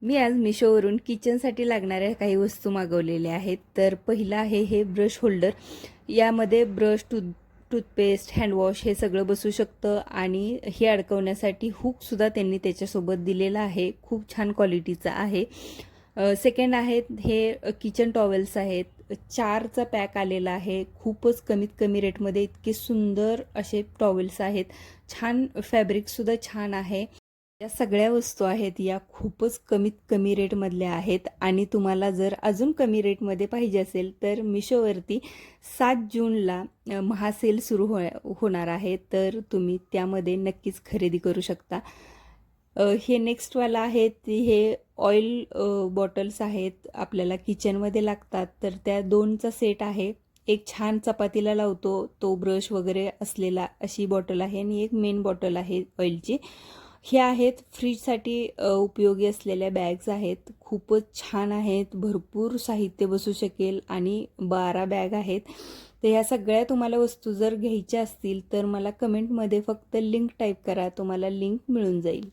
मी आज मिशोवरून किचनसाठी लागणाऱ्या काही वस्तू मागवलेल्या आहेत. तर पहिलं आहे हे ब्रश होल्डर. यामध्ये ब्रश, टूथपेस्ट, हँडवॉश हे सगळं बसू शकतं आणि हे अडकवण्यासाठी हुकसुद्धा त्यांनी त्याच्यासोबत दिलेला आहे. खूप छान क्वालिटीचा आहे. सेकंड आहेत हे किचन टॉवेल्स आहेत. 4चा पॅक आलेला आहे. खूपच कमीत कमी रेटमध्ये इतके सुंदर असे टॉवेल्स आहेत. छान फॅब्रिकसुद्धा छान आहे. या सगळ्या वस्तू आहेत या खूपच कमीत कमी रेटमधल्या आहेत आणि तुम्हाला जर अजून कमी रेटमध्ये पाहिजे असेल तर मिशोवरती 7 जूनला महासेल सुरू होणार आहे. तर तुम्ही त्यामध्ये नक्कीच खरेदी करू शकता. हे नेक्स्टवाला आहेत हे ऑइल बॉटल्स आहेत. आपल्याला किचनमध्ये लागतात तर त्या 2चा सेट आहे. एक छान चपातीला लावतो तो ब्रश वगैरे असलेला अशी बॉटल आहे आणि एक मेन बॉटल आहे ऑइलची. हे आहेत फ्रीजसाठी उपयोगी असलेल्या बॅग्स आहेत. खूपच छान आहेत. भरपूर साहित्य बसू शकेल आणि 12 बॅग आहेत. तर ह्या सगळ्या तुम्हाला वस्तू जर घ्यायच्या असतील तर मला कमेंटमध्ये फक्त लिंक टाईप करा, तुम्हाला लिंक मिळून जाईल.